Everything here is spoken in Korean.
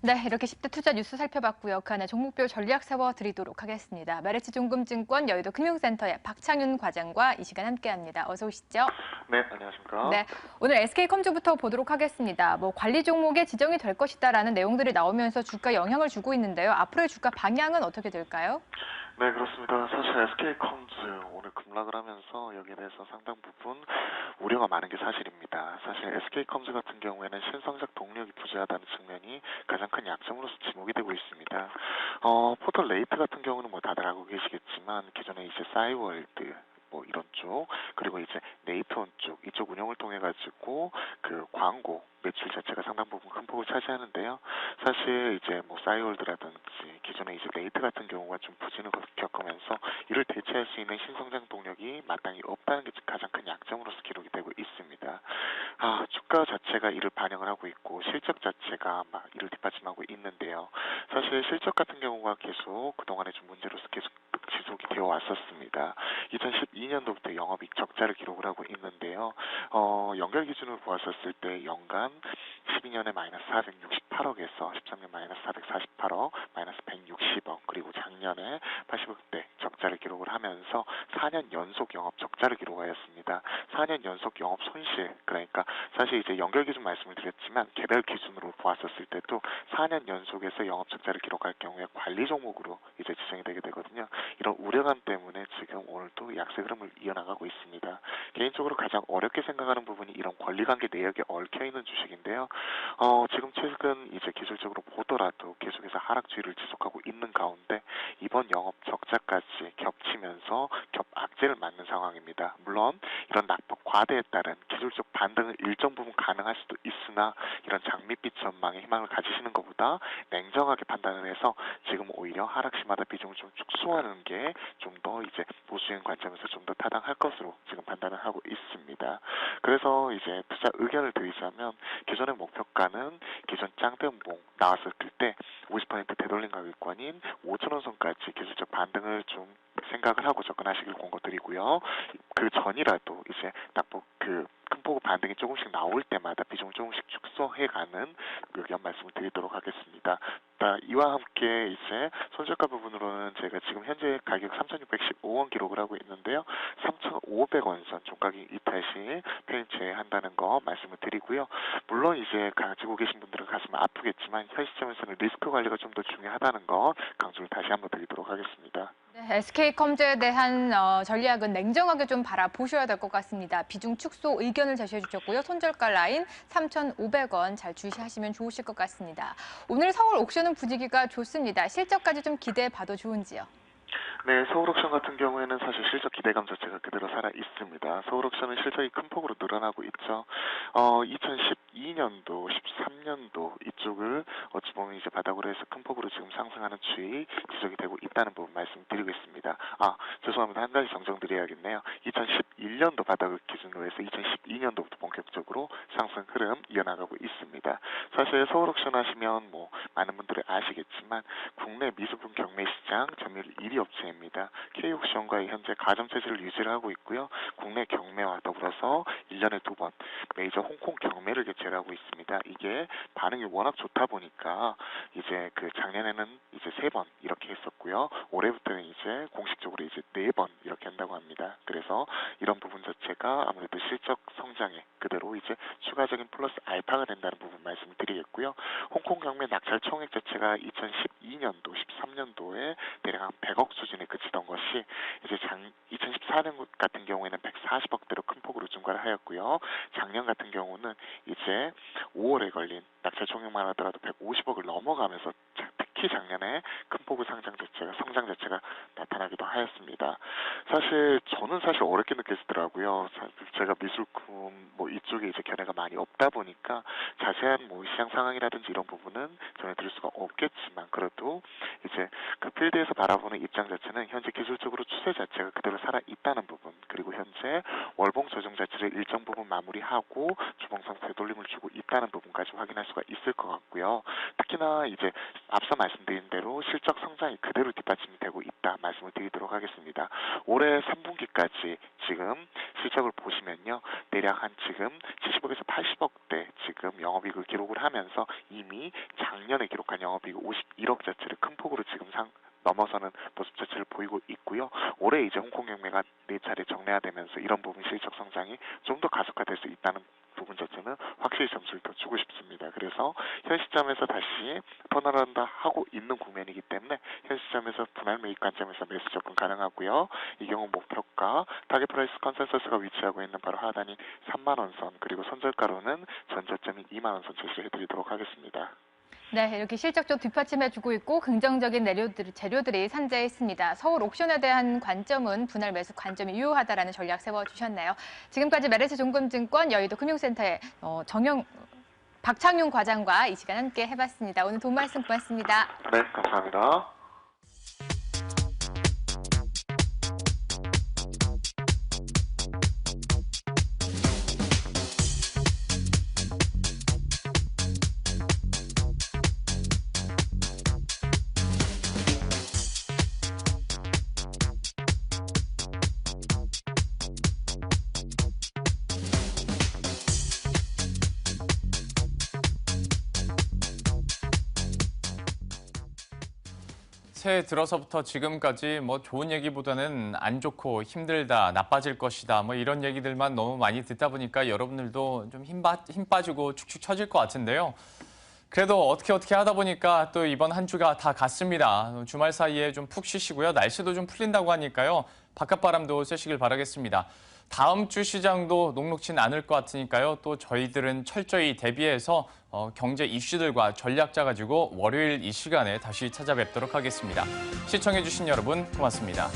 네, 이렇게 10대 투자 뉴스 살펴봤고요. 그 안에 종목별 전략 세워드리도록 하겠습니다. 메리츠 종금증권 여의도 금융센터의 박창윤 과장과 이 시간 함께합니다. 어서 오시죠. 네, 안녕하십니까. 네, 오늘 SK컴즈부터 보도록 하겠습니다. 관리 종목에 지정이 될 것이다라는 내용들이 나오면서 주가에 영향을 주고 있는데요. 앞으로의 주가 방향은 어떻게 될까요? 네, 그렇습니다. 사실 SK컴즈 오늘 급락을 하면서 여기에 대해서 상당 부분 우려가 많은 게 사실입니다. 사실 SK컴즈 같은 경우에는 신성장 동력이 부재하다는 측면이 가장 큰 약점으로서 지목이 되고 있습니다. 포털 레이트 같은 경우는 뭐 다들 알고 계시겠지만 기존에 이제 싸이월드 뭐 이런 쪽 그리고 이제 네이트온 쪽 이쪽 운영을 통해 가지고 그 광고 매출 자체가 상당 부분 큰 폭을 차지하는데요. 사실 이제 뭐 싸이월드라든지 기존에 이제 네이트 같은 경우가 좀 부진을 겪으면서 이를 대체할 수 있는 신성장 동력이 마땅히 없다는 게 가장 큰 약점으로서 기록이 되고 있습니다. 주가 자체가 이를 반영을 하고 있고 실적 자체가 막 이를 뒷받침하고 있는데요. 사실 실적 같은 경우가 계속 그동안에 좀 문제로서 계속 지속이 되어 왔었습니다. 2012년도부터 영업이익 적자를 기록을 하고 있는데요. 연결 기준으로 보았었을 때 연간 12년에 마이너스 468억에서 13년 마이너스 448억, 마이너스 160억, 그리고 작년에 80억대 적자를 기록을 하면서 4년 연속 영업 적자를 기록하였습니다. 4년 연속 영업 손실, 그러니까 사실 이제 연결 기준 말씀을 드렸지만 개별 기준으로 보았었을 때도 4년 연속에서 영업 적자를 기록할 경우에 관리 종목으로 이제 지정이 되게 되거든요. 이런 우려감 때문에 지금 오늘도 약세 흐름을 이어나가고 있습니다. 개인적으로 가장 어렵게 생각하는 부분이 이런 권리관계 내역에 얽혀 있는 주식인데요. 지금 최근 이제 기술적으로 보더라도 계속해서 하락주의를 지속하고 있는 가운데 이번 영업 적자까지 겹치면서 겹악재를 맞는 상황입니다. 물론 이런 낙폭 과대에 따른 기술적 반등은 일정 부분 가능할 수도 있으나 이런 장밋빛 전망에 희망을 가지시는 것보다 냉정하게 판단을 해서 지금 오히려 하락시마다 비중을 좀 축소하는 게 좀 더 이제 보수적인 관점에서 좀 더 타당할 것으로 지금 판단을 하고 있습니다. 그래서 이제 투자 의견을 드리자면 기존의 목표가는 기존 짱대음봉 나왔을 때 50% 되돌림 가격권인 5,000원 선까지 기술적 반등을 좀 생각을 하고 접근하시길 권고드리고요. 그 전이라도 이제 낙폭 큰 폭의 반등이 조금씩 나올 때마다 비중을 조금씩 축소해가는 의견 말씀을 드리도록 하겠습니다. 이와 함께 이제 손절가 부분으로는 제가 지금 현재 가격 3,615원 기록을 하고 있는데요. 3,500원 선 종가격 이탈 시 패닉 제외한다는 거 말씀을 드리고요. 물론 이제 가지고 계신 분들은 가슴 아프겠지만 현 시점에서는 리스크 관리가 좀 더 중요하다는 거 강조를 다시 한번 드리도록 하겠습니다. 네, SK컴즈에 대한 전략은 냉정하게 좀 바라보셔야 될 것 같습니다. 비중 축소 의견을 제시해 주셨고요. 손절가 라인 3,500원 잘 주시하시면 좋으실 것 같습니다. 오늘 서울 옥션은 분위기가 좋습니다. 실적까지 좀 기대해 봐도 좋은지요. 네, 서울옥션 같은 경우에는 사실 실적 기대감 자체가 그대로 살아 있습니다. 서울옥션은 실적이 큰 폭으로 늘어나고 있죠. 2012년도, 13년도 이쪽을 어찌 보면 이제 바닥으로 해서 큰 폭으로 지금 상승하는 추이 지속이 되고 있다는 부분 말씀드리고 있습니다. 죄송합니다. 한 가지 정정드려야겠네요. 2011년도 바닥을 기준으로 해서 2012년도부터 본격적으로 상승 흐름 이어나가고 있습니다. 사실 서울옥션 하시면 뭐 많은 분들이 아시겠지만 국내 미소품 경매 시장 점유율 1위 업체입니다. K옥션과의 현재 가점 체제를 유지를 하고 있고요. 국내 경매와 더불어서 1년에 2번 메이저 홍콩 경매를 개최를 하고 있습니다. 이게 반응이 워낙 좋다 보니까 이제 작년에는 이제 3번 이렇게 했었고요. 올해부터는 이제 공식적으로 이제 4번 이렇게 한다고 합니다. 그래서 이런 부분 자체가 아무래도 실적 성장에 그대로 이제 추가적인 플러스 알파가 된다는 부분 말씀을 드리겠고요. 홍콩 경매 낙찰 총액 자체가 2012년도, 13년도에 대략 한 100억 수준에 그치던 것이 이제 2014년 같은 경우에는 140억대로 큰 폭으로 증가를 하였고요. 작년 같은 경우는 이제 5월에 걸린 낙찰 총액만 하더라도 150억을 넘어가면서 특히 작년에 큰 폭의 성장 자체가 나타나기도 하였습니다. 저는 사실 어렵게 느껴지더라고요. 제가 미술품 뭐 이쪽에 이제 견해가 많이 없다 보니까 자세한 뭐 시장 상황이라든지 이런 부분은 전해드릴 수가 없겠지만 그래도 이제 그 필드에서 바라보는 입장 자체는 현재 기술적으로 추세 자체가 그대로 살아 있다는 부분, 그리고 현재 월봉 조정 자체를 일정 부분 마무리하고 주봉상 되돌림을 주고 있다는 부분까지 확인할 수가 있을 것 같고요. 특히나 이제 앞서 말씀드린 대로 실적 성장이 그대로 뒷받침이 되고 있다 말씀을 드리도록 하겠습니다. 올해 3분기까지 지금 실적을 보시면요. 대략 한 지금 70억에서 80억대 지금 영업이익을 기록을 하면서 이미 작년에 기록한 영업이익 51억 자체를 큰 폭으로 지금 넘어서는 모습 자체를 보이고 있고요. 올해 이제 홍콩 경매가 4차례 정례화되면서 이런 부분 실적 성장이 좀 더 가속화될 수 있다는 부분 자체는 확실히 점수를 더 주고 싶습니다. 그래서 현 시점에서 다시 턴어라운드 하고 있는 국면이기 때문에 현 시점에서 분할 매입 관점에서 매수 접근 가능하고요. 이 경우 목표가 타겟 프라이스 컨센서스가 위치하고 있는 바로 하단인 3만 원 선 그리고 손절가로는 전저점인 2만 원 선 제시해드리도록 하겠습니다. 네, 이렇게 실적 좀 뒷받침해주고 있고 긍정적인 재료들이 산재해 있습니다. 서울 옥션에 대한 관점은 분할 매수 관점이 유효하다라는 전략 세워주셨나요? 지금까지 메르스 종금증권 여의도 금융센터의 박창용 과장과 이 시간 함께 해봤습니다. 오늘 도움 말씀 고맙습니다. 네, 감사합니다. 새해 들어서부터 지금까지 뭐 좋은 얘기보다는 안 좋고 힘들다, 나빠질 것이다, 뭐 이런 얘기들만 너무 많이 듣다 보니까 여러분들도 좀 힘 빠지고 축축 처질 것 같은데요. 그래도 어떻게 하다 보니까 또 이번 한 주가 다 갔습니다. 주말 사이에 좀 푹 쉬시고요. 날씨도 좀 풀린다고 하니까요. 바깥바람도 쐬시길 바라겠습니다. 다음 주 시장도 녹록진 않을 것 같으니까요. 또 저희들은 철저히 대비해서 경제 이슈들과 전략 짜가지고 월요일 이 시간에 다시 찾아뵙도록 하겠습니다. 시청해주신 여러분 고맙습니다.